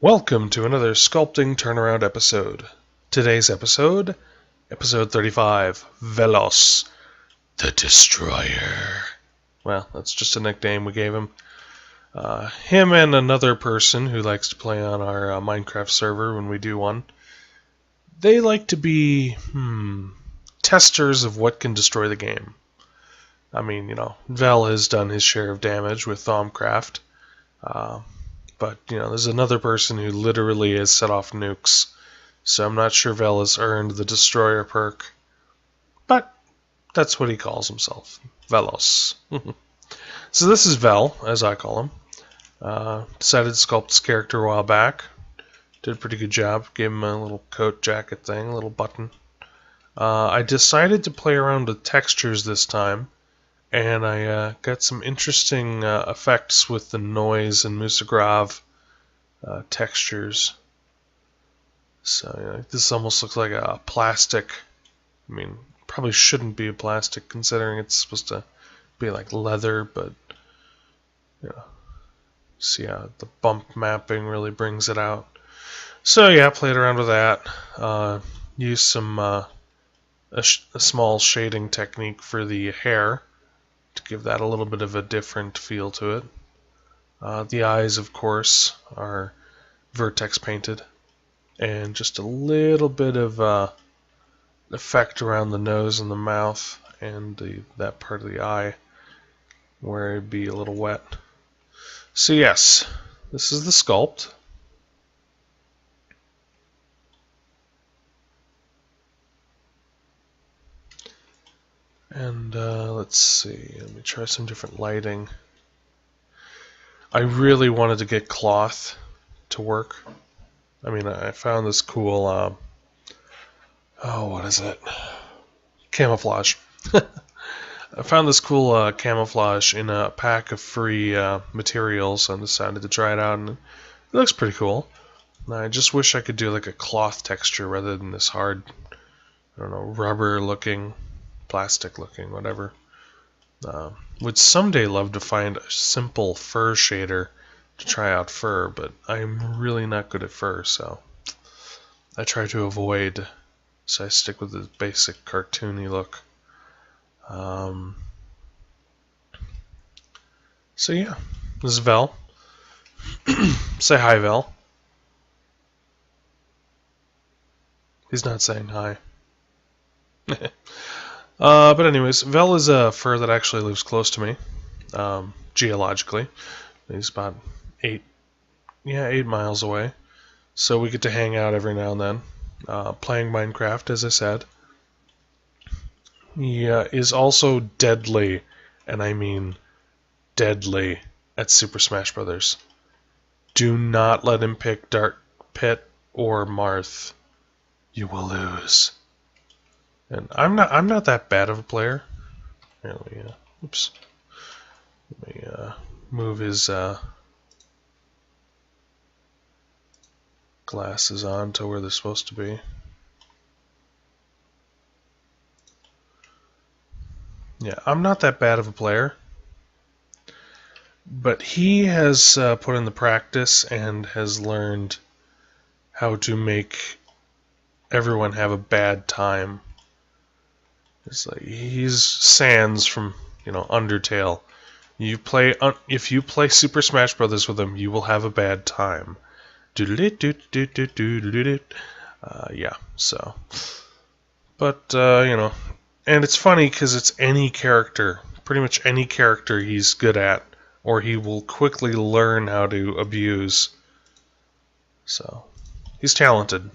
Welcome to another Sculpting Turnaround episode. Today's episode 35, Velos, the Destroyer. Well, that's just a nickname we gave him. Him and another person who likes to play on our Minecraft server when we do one, they like to be, testers of what can destroy the game. I mean, Vel has done his share of damage with Thaumcraft. But, there's another person who literally has set off nukes. So I'm not sure Vel has earned the Destroyer perk. But that's what he calls himself. Velos. So this is Vel, as I call him. Decided to sculpt this character a while back. Did a pretty good job. Gave him a little coat jacket thing, a little button. I decided to play around with textures this time. And I got some interesting effects with the noise and Musagrave textures. So this almost looks like a plastic. I mean, probably shouldn't be a plastic considering it's supposed to be like leather, but see how the bump mapping really brings it out. So yeah, played around with that. Used some a small shading technique for the hair to give that a little bit of a different feel to it. The eyes, of course, are vertex painted, and just a little bit of effect around the nose and the mouth and that part of the eye where it'd be a little wet. So yes, this is the sculpt. And let's see, let me try some different lighting. I really wanted to get cloth to work. I mean, I found this cool, what is it? Camouflage. I found this cool camouflage in a pack of free materials and decided to try it out, and it looks pretty cool. I just wish I could do like a cloth texture rather than this hard, I don't know, rubber looking, plastic looking, whatever. Would someday love to find a simple fur shader to try out fur, but I'm really not good at fur, so I try to avoid, so I stick with the basic cartoony look. So yeah, this is Vel. Say hi, Vel. He's not saying hi. But anyways, Vel is a fur that actually lives close to me, geologically. He's about 8 miles away. So we get to hang out every now and then, playing Minecraft, as I said. He is also deadly, and I mean deadly, at Super Smash Bros. Do not let him pick Dark Pit or Marth. You will lose. And I'm not that bad of a player. Here, let me move his glasses on to where they're supposed to be. Yeah, I'm not that bad of a player, but he has put in the practice and has learned how to make everyone have a bad time. It's like he's Sans from Undertale. If you play Super Smash Bros. With him, you will have a bad time. Yeah. So, but and it's funny because it's any character, pretty much any character he's good at, or he will quickly learn how to abuse. So, he's talented.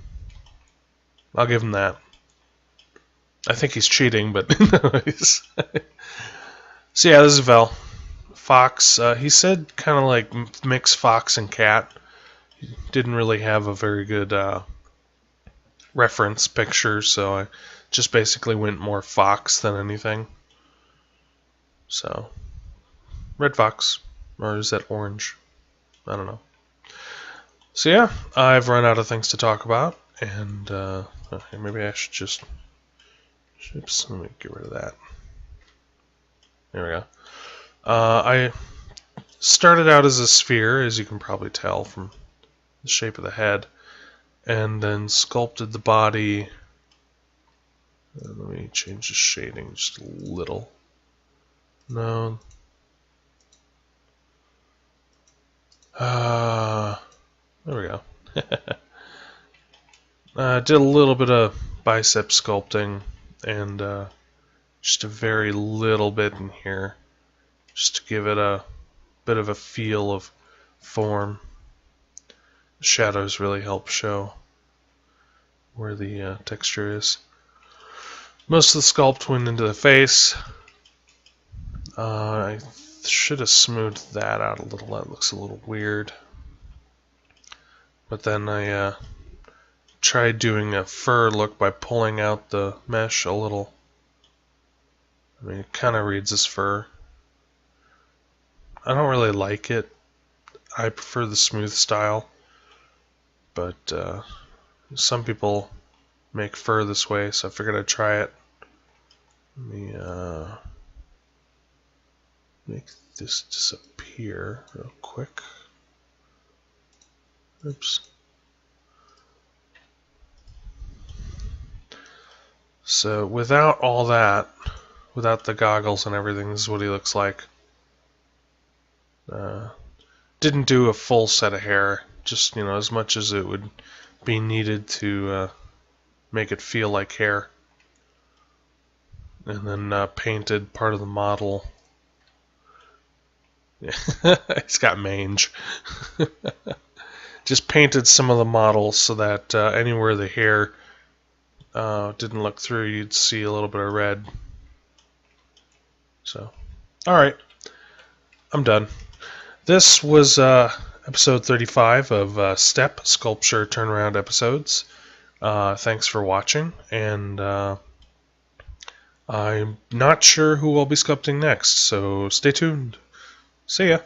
I'll give him that. I think he's cheating, but so yeah, this is Vel. Fox, he said kind of like mix fox and cat. He didn't really have a very good reference picture, so I just basically went more fox than anything. So, red fox, or is that orange? I don't know. So yeah, I've run out of things to talk about, and okay, maybe I should just... Oops, let me get rid of that. There we go. I started out as a sphere, as you can probably tell from the shape of the head, and then sculpted the body. Let me change the shading just a little. No. There we go. Did a little bit of bicep sculpting and just a very little bit in here, just to give it a bit of a feel of form. The shadows really help show where the texture is. Most of the sculpt went into the face. I should have smoothed that out a little. That looks a little weird. But then I tried doing a fur look by pulling out the mesh a little. I mean, it kind of reads as fur. I don't really like it. I prefer the smooth style. But some people make fur this way, so I figured I'd try it. Let me make this disappear real quick. Oops. So without all that, without the goggles and everything, this is what he looks like. Didn't do a full set of hair, just, you know, as much as it would be needed to make it feel like hair. And then painted part of the model. It's got mange. Just painted some of the models so that anywhere the hair didn't look through, you'd see a little bit of red. So, alright, I'm done. This was episode 35 of Step Sculpture Turnaround Episodes. Thanks for watching, and I'm not sure who I'll be sculpting next, so stay tuned. See ya!